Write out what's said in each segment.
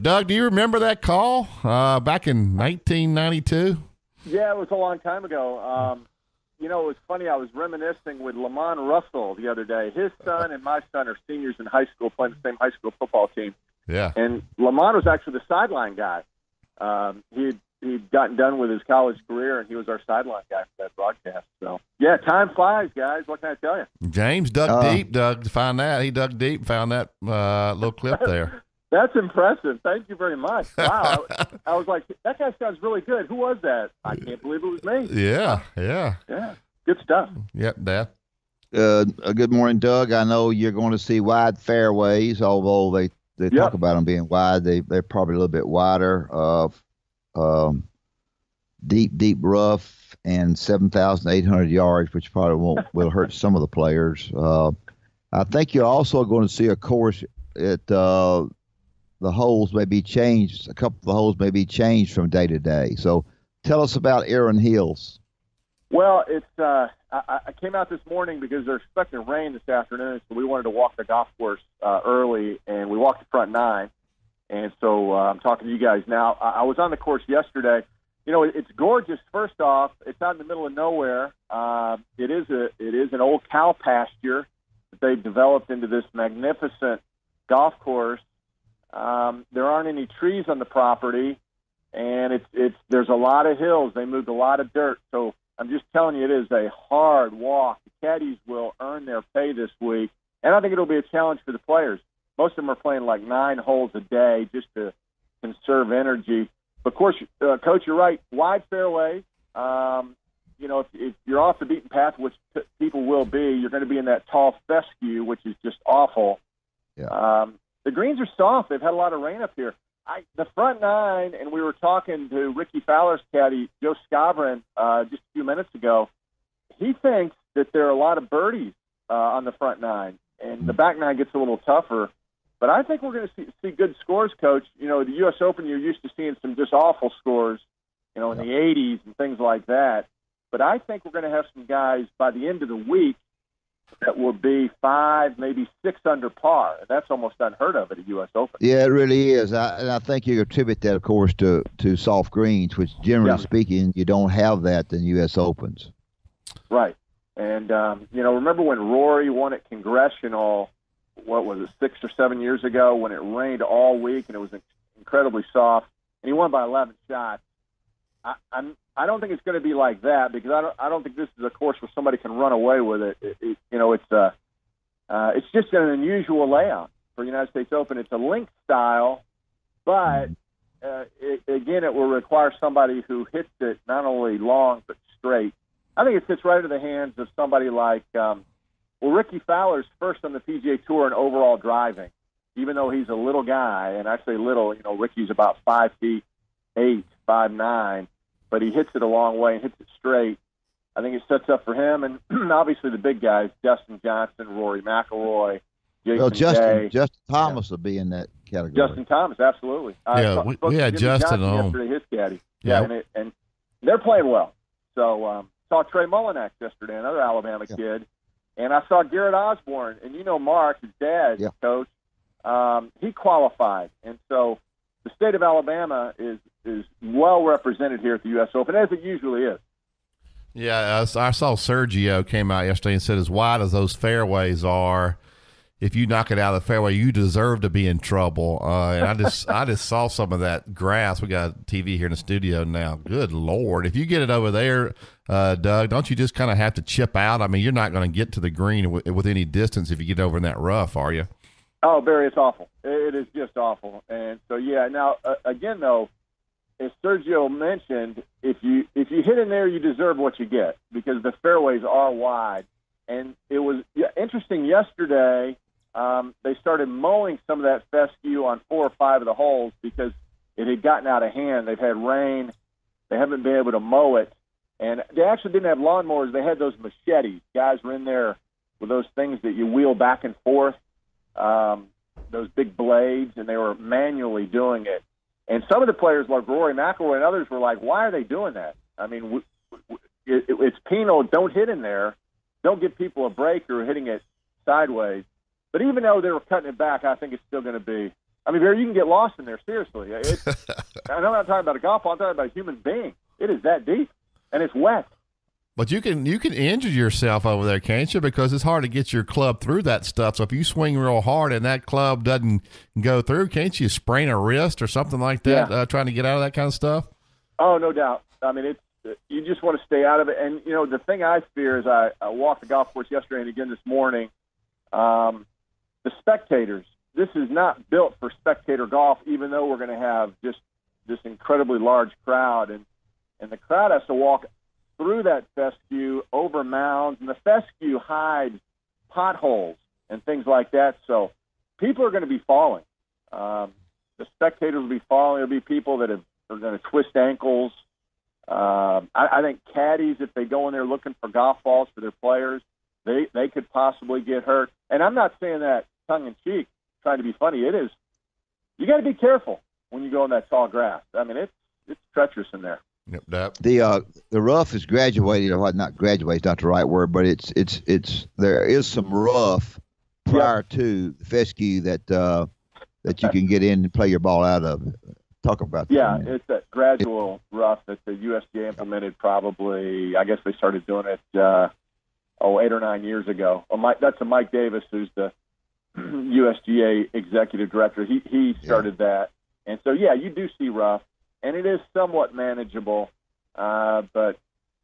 Doug, do you remember that call back in 1992? Yeah, it was a long time ago. It was funny. I was reminiscing with Lamont Russell the other day. His son and my son are seniors in high school, playing the same high school football team. Yeah. And Lamont was actually the sideline guy. He'd gotten done with his college career, and he was our sideline guy for that broadcast. So, yeah, time flies, guys. What can I tell you? James dug deep, Doug, to find that. He dug deep, found that little clip there. That's impressive. Thank you very much. Wow. I was like, that guy sounds really good. Who was that? I can't believe it was me. Yeah. Good stuff. Yep, Dad. Good morning, Doug. I know you're going to see wide fairways, although they talk about them being wide. They're probably a little bit wider. Deep rough and 7,800 yards, which probably will hurt some of the players. I think you're also going to see a course at the holes may be changed. A couple of the holes may be changed from day to day. So tell us about Erin Hills. Well, it's I came out this morning because they're expecting rain this afternoon, so we wanted to walk the golf course early, and we walked the front nine. And so I'm talking to you guys now. I was on the course yesterday. It's gorgeous. First off, it's out in the middle of nowhere. It is an old cow pasture that they've developed into this magnificent golf course. There aren't any trees on the property, and there's a lot of hills. They moved a lot of dirt. So I'm just telling you, it is a hard walk. The caddies will earn their pay this week, and I think it'll be a challenge for the players. Most of them are playing like 9 holes a day just to conserve energy. But of course, Coach, you're right. Wide fairways. If you're off the beaten path, which people will be, you're going to be in that tall fescue, which is just awful. Yeah. The greens are soft. They've had a lot of rain up here. The front nine, and we were talking to Ricky Fowler's caddy, Joe Scavron, just a few minutes ago. He thinks that there are a lot of birdies on the front nine, and the back nine gets a little tougher. But I think we're going to see good scores, Coach. The U.S. Open, you're used to seeing some just awful scores, in the 80s and things like that. But I think we're going to have some guys by the end of the week that will be 5, maybe 6 under par. That's almost unheard of at a U.S. Open. Yeah, it really is. And I think you attribute that, of course, to soft greens, which generally speaking, you don't have that in U.S. Opens. Right. And, remember when Rory won at Congressional, what was it, 6 or 7 years ago, when it rained all week and it was incredibly soft, and he won by 11 shots. I don't think it's going to be like that because I don't think this is a course where somebody can run away with it. It's just an unusual layout for United States Open. It's a link style, but it will require somebody who hits it not only long but straight. I think it fits right into the hands of somebody like Ricky Fowler's first on the PGA Tour in overall driving, even though he's a little guy, and I say little. Ricky's about 5'8", 5'9". But he hits it a long way and hits it straight. I think it sets up for him. And obviously the big guys, Justin Johnson, Rory McIlroy, Jason Day. Justin Thomas will be in that category. Justin Thomas, absolutely. We had Justin Johnson on. yesterday, his caddy. Yeah. And they're playing well. So saw Trey Mullinax yesterday, another Alabama kid. And I saw Garrett Osborne. And Mark, his dad, Coach, he qualified. And so the state of Alabama is well represented here at the U.S. Open, as it usually is. Yeah, I saw Sergio came out yesterday and said as wide as those fairways are, if you knock it out of the fairway, you deserve to be in trouble. And I just saw some of that grass. We got TV here in the studio now. Good Lord. If you get it over there, Doug, don't you just kind of have to chip out? I mean, you're not going to get to the green with any distance if you get over in that rough, are you? Oh, Barry, it's awful. It is just awful. And so, now, again, though, as Sergio mentioned, if you hit in there, you deserve what you get because the fairways are wide. And it was interesting yesterday, they started mowing some of that fescue on 4 or 5 of the holes because it had gotten out of hand. They've had rain. They haven't been able to mow it. And they actually didn't have lawnmowers. They had those machetes. Guys were in there with those things that you wheel back and forth. Those big blades, and they were manually doing it. And some of the players, like Rory McIlroy and others, were like, why are they doing that? I mean, it's penal. Don't hit in there. Don't give people a break or hitting it sideways. But even though they were cutting it back, I think it's still going to be I mean, Barry, you can get lost in there. Seriously, I'm not talking about a golf ball. I'm talking about a human being. It is that deep, and it's wet. But you can injure yourself over there, can't you? Because it's hard to get your club through that stuff. So if you swing real hard and that club doesn't go through, can't you sprain a wrist or something like that? Trying to get out of that kind of stuff. Oh, no doubt. I mean, you just want to stay out of it. And the thing I fear is I walked the golf course yesterday and again this morning. The spectators. This is not built for spectator golf, even though we're going to have just this incredibly large crowd, and the crowd has to walk through that fescue, over mounds, and the fescue hides potholes and things like that. So people are going to be falling. The spectators will be falling. There'll be people that are going to twist ankles. I think caddies, if they go in there looking for golf balls for their players, they could possibly get hurt. And I'm not saying that tongue in cheek, trying to be funny. It is. You got to be careful when you go in that tall grass. I mean, it's treacherous in there. Yep. The rough is graduated, or not graduated, not the right word, but it's there is some rough prior to the fescue that you can get in and play your ball out of. Talk about that. Yeah, it's that gradual rough that the USGA implemented probably, I guess they started doing it 8 or 9 years ago. That's Mike Davis, who's the USGA executive director. He started that. And so, yeah, you do see rough, and it is somewhat manageable, but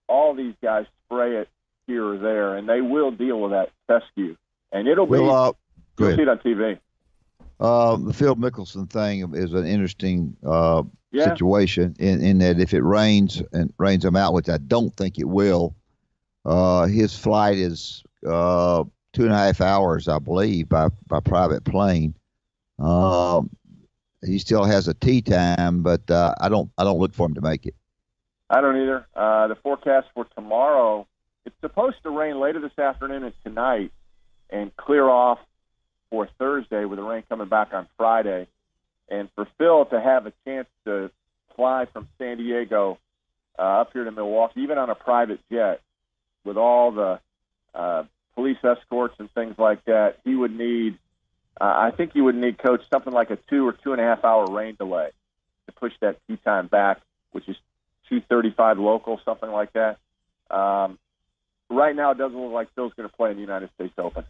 all these guys spray it here or there, and they will deal with that fescue. And it'll be you'll see it on TV. The Phil Mickelson thing is an interesting situation in that if it rains him out, which I don't think it will, his flight is 2.5 hours, I believe, by private plane. He still has a tee time, but I don't look for him to make it. I don't either. The forecast for tomorrow, it's supposed to rain later this afternoon and tonight and clear off for Thursday with the rain coming back on Friday. And for Phil to have a chance to fly from San Diego up here to Milwaukee, even on a private jet, with all the police escorts and things like that, he would need, I think he would need, Coach, something like a 2 or 2.5 hour rain delay to push that tee time back, which is 2:35 local, something like that. Right now, it doesn't look like Phil's going to play in the United States Open.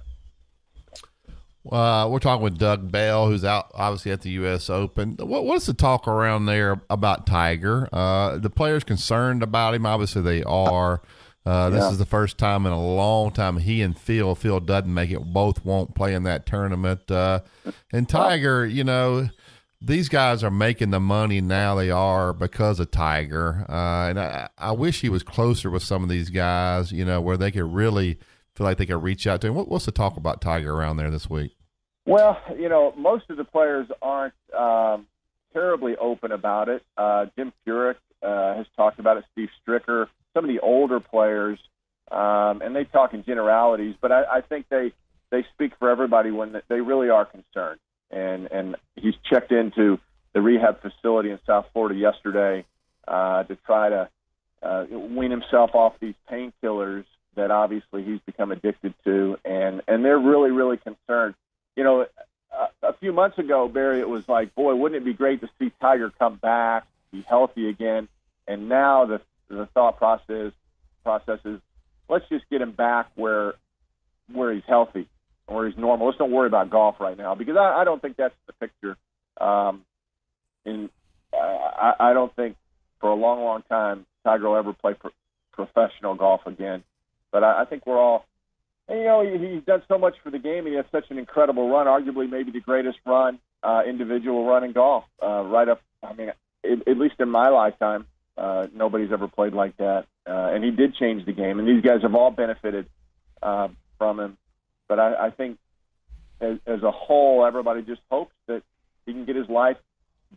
We're talking with Doug Bell, who's out obviously at the U.S. Open. What's the talk around there about Tiger? The players concerned about him? Obviously, they are. This is the first time in a long time he and Phil doesn't make it. Both won't play in that tournament. And Tiger, these guys are making the money now they are because of Tiger. And I wish he was closer with some of these guys, where they could really feel like they could reach out to him. What's the talk about Tiger around there this week? Well, most of the players aren't terribly open about it. Jim Furyk has talked about it, Steve Stricker, some of the older players, and they talk in generalities, but I think they speak for everybody when they really are concerned. And he's checked into the rehab facility in South Florida yesterday to try to wean himself off these painkillers that obviously he's become addicted to, and they're really, really concerned. A few months ago, Barry, it was like, boy, wouldn't it be great to see Tiger come back, be healthy again? And now the thought process is, let's just get him back where he's healthy, where he's normal. Let's don't worry about golf right now, because I don't think that's the picture. I don't think for a long, long time Tiger will ever play professional golf again. But I think we're all, he's done so much for the game. He has such an incredible run, arguably maybe the greatest individual run in golf. Right up, at least in my lifetime, nobody's ever played like that. And he did change the game, and these guys have all benefited from him. But I think as a whole, everybody just hopes that he can get his life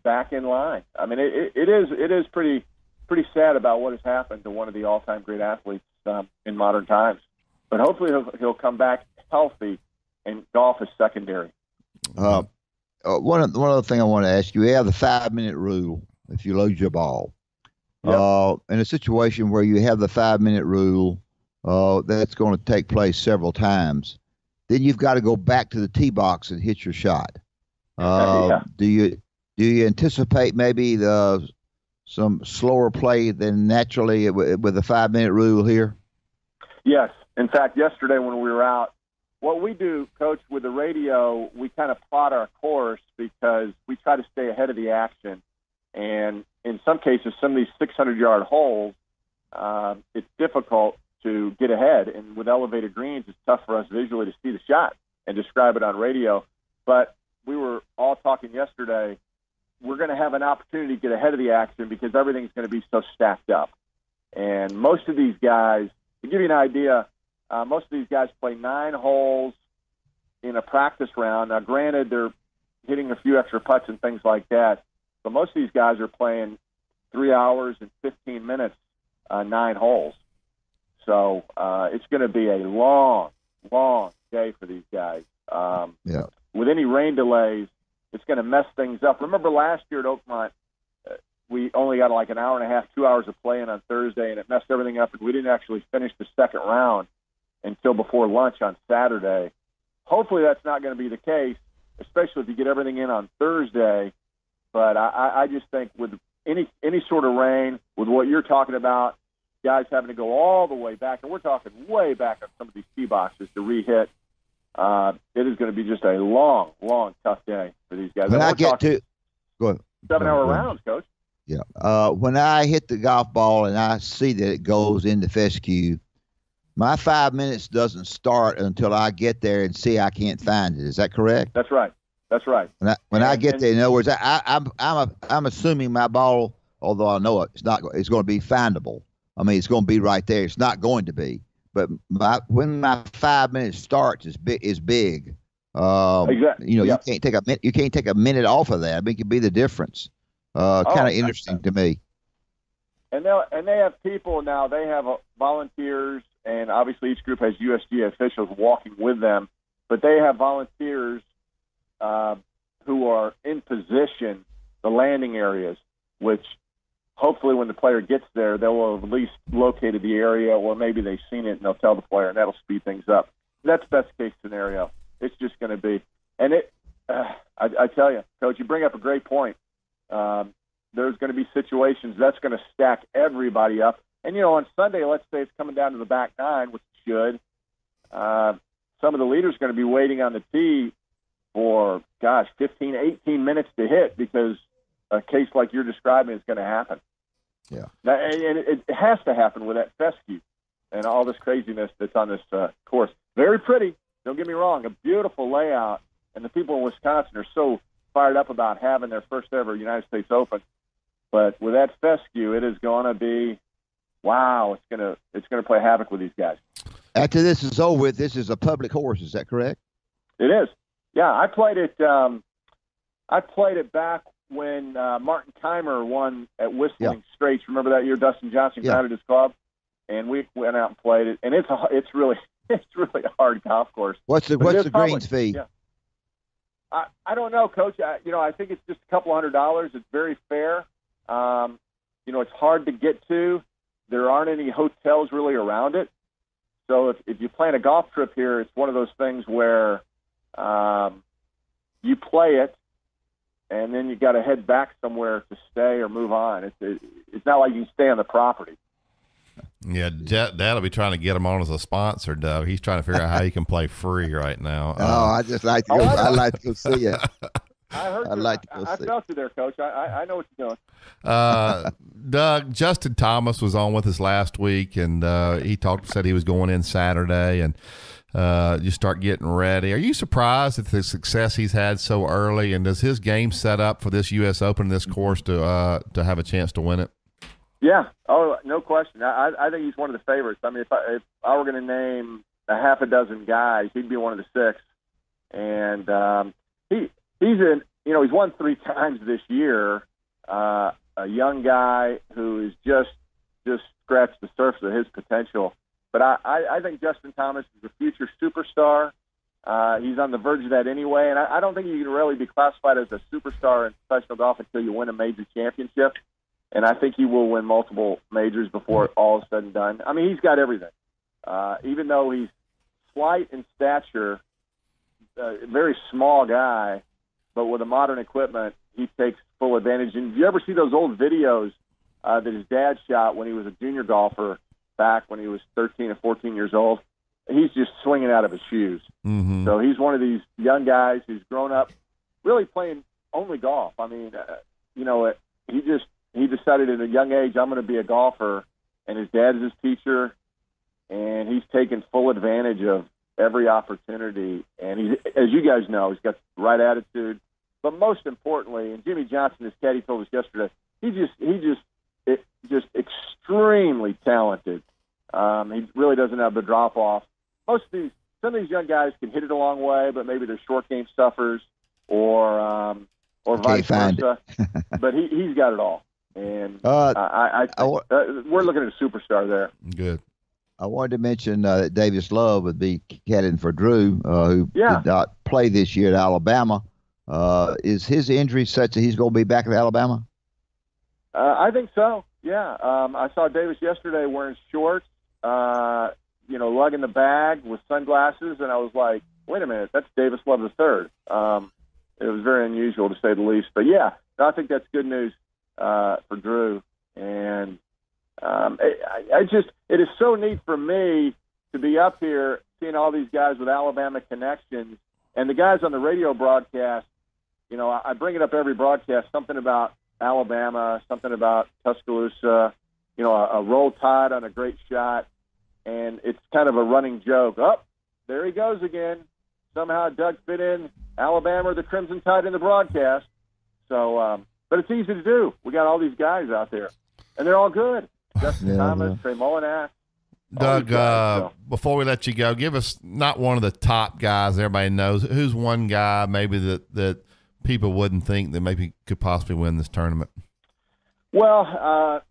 back in line. I mean, it is pretty sad about what has happened to one of the all-time great athletes in modern times. But hopefully he'll come back healthy, and golf is secondary. One other thing I want to ask you: we have the 5-minute rule if you lose your ball. Yep. In a situation where you have the 5-minute rule, that's going to take place several times. Then you've got to go back to the tee box and hit your shot. Yeah. Do you anticipate maybe some slower play than naturally with the 5-minute rule here? Yes. In fact, yesterday when we were out, what we do, Coach, with the radio, we kind of plot our course because we try to stay ahead of the action. And in some cases, some of these 600-yard holes, it's difficult to get ahead. And with elevated greens, it's tough for us visually to see the shot and describe it on radio. But we were all talking yesterday, we're going to have an opportunity to get ahead of the action because everything's going to be so stacked up. And most of these guys, to give you an idea, most of these guys play 9 holes in a practice round. Now, granted, they're hitting a few extra putts and things like that, but most of these guys are playing 3 hours and 15 minutes, 9 holes. So it's going to be a long, long day for these guys. With any rain delays, it's going to mess things up. Remember last year at Oakmont, we only got like an hour and a half, 2 hours of playing on Thursday, and it messed everything up, and we didn't actually finish the second round until before lunch on Saturday. Hopefully that's not going to be the case, especially if you get everything in on Thursday. But I just think with any sort of rain, with what you're talking about, guys having to go all the way back, and we're talking way back on some of these tee boxes to re-hit, it is going to be just a long, long, tough day for these guys. When I get to go ahead. 7-hour rounds, Coach. Yeah. When I hit the golf ball and I see that it goes into fescue, my 5 minutes doesn't start until I get there and see I can't find it. Is that correct? That's right. That's right. When I get there, in other words, I'm assuming my ball, although I know it's going to be findable. I mean, it's going to be right there. It's not going to be. But when my 5 minutes starts is big. Exactly. You can't take a minute off of that. I mean, it could be the difference. Kind of interesting to me. And they have people now. They have volunteers, and obviously each group has USGA officials walking with them. But they have volunteers who are in position, the landing areas, which hopefully when the player gets there, they will have at least located the area, or maybe they've seen it and they'll tell the player, and that'll speed things up. That's best case scenario. It's just going to be, and I tell you, Coach, you bring up a great point. There's going to be situations that's going to stack everybody up. And, on Sunday, let's say it's coming down to the back 9, which it should. Some of the leaders are going to be waiting on the tee for, 15, 18 minutes to hit because a case like you're describing is going to happen. Yeah. Now, and it has to happen with that fescue and all this craziness that's on this course. Very pretty. Don't get me wrong. A beautiful layout. And the people in Wisconsin are so fired up about having their first ever United States Open. But with that fescue, it is going to be, wow, it's going to play havoc with these guys. After this is over with, this is a public course. Is that correct? It is. Yeah, I played it. I played it back when Martin Keimer won at Whistling Straits. Remember that year Dustin Johnson grounded his club, and we went out and played it. And it's really a hard golf course. What's the greens fee? Yeah. I don't know, Coach. I think it's just a couple $100. It's very fair. It's hard to get to. There aren't any hotels really around it. So if you plan a golf trip here, it's one of those things where you play it, and then you got to head back somewhere to stay or move on. It's not like you can stay on the property. Yeah, Dad'll be trying to get him on as a sponsor, Doug. He's trying to figure out how he can play free right now. I just like to go. I like to go see it. I felt you there, Coach. I know what you're doing. Doug, Justin Thomas was on with us last week, and he said he was going in Saturday, and you start getting ready. Are you surprised at the success he's had so early, and does his game set up for this U.S. Open, this course, to have a chance to win it? Yeah. Oh, no question. I think he's one of the favorites. I mean, if I were going to name a half a dozen guys, he'd be one of the 6. And he's won 3 times this year. A young guy who is just scratched the surface of his potential. But I think Justin Thomas is a future superstar. He's on the verge of that anyway. And I don't think you can really be classified as a superstar in professional golf until you win a major championship. And I think he will win multiple majors before all is said and done. I mean, he's got everything. Even though he's slight in stature, a very small guy, but with the modern equipment, he takes full advantage. And do you ever see those old videos that his dad shot when he was a junior golfer back when he was 13 or 14 years old? He's just swinging out of his shoes. Mm-hmm. So he's one of these young guys who's grown up really playing only golf. I mean, he decided at a young age, I'm going to be a golfer, and his dad is his teacher, and he's taken full advantage of every opportunity. And he, as you guys know, he's got the right attitude. But most importantly, and Jimmy Johnson, his caddy, told us yesterday, he's just extremely talented. He really doesn't have the drop off. Some of these young guys can hit it a long way, but maybe their short game suffers, or vice versa. But he's got it all, and we're looking at a superstar there. Good. I wanted to mention that Davis Love would be caddying for Drew, who did not play this year at Alabama. Is his injury such that he's going to be back at Alabama? I think so. Yeah, I saw Davis yesterday wearing shorts, lugging the bag with sunglasses, and I was like, wait a minute, that's Davis Love III. It was very unusual, to say the least. But, yeah, I think that's good news for Drew. And it is so neat for me to be up here seeing all these guys with Alabama connections. And the guys on the radio broadcast, I bring it up every broadcast, something about Alabama, something about Tuscaloosa, a roll tide on a great shot. And it's kind of a running joke. Oh, there he goes again. Somehow Doug fit in Alabama or the Crimson Tide in the broadcast. So, but it's easy to do. We got all these guys out there, and they're all good. Justin Thomas, Trey Mullinax. Doug, before we let you go, give us not one of the top guys everybody knows. Who's one guy maybe that people wouldn't think that maybe could possibly win this tournament? Well,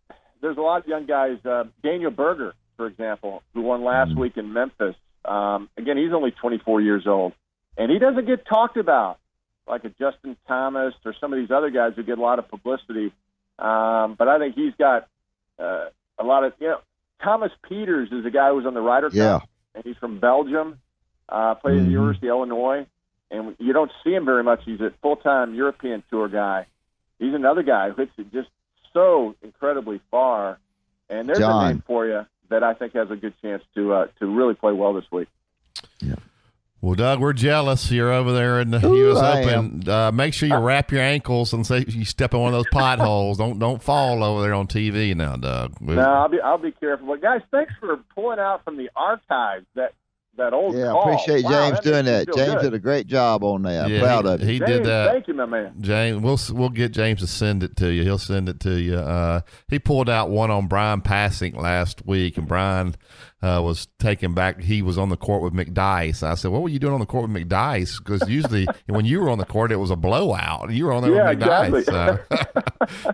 there's a lot of young guys. Daniel Berger, for example, who won last week in Memphis. Again, he's only 24 years old, and he doesn't get talked about like a Justin Thomas or some of these other guys who get a lot of publicity. But I think he's got a lot of, Thomas Peters is a guy who was on the Ryder Cup, and he's from Belgium, played at the University of Illinois, and you don't see him very much. He's a full-time European Tour guy. He's another guy who hits it just so incredibly far, and there's a name for you that I think has a good chance to really play well this week. Yeah. Well, Doug, we're jealous. You're over there in the U.S. Open. Make sure you wrap your ankles and say you step in one of those potholes. Don't fall over there on TV now, Doug. No, I'll be careful. But guys, thanks for pulling out from the archives that old call. I appreciate James doing that. James did a great job on that. I'm proud of him. He did that. Thank you, my man. James, we'll get James to send it to you. He'll send it to you. He pulled out one on Brian Passink last week, and Brian was taken back. He was on the court with McDyess. I said, what were you doing on the court with McDyess? Because usually when you were on the court, it was a blowout. You were on there with McDyess. Exactly. So.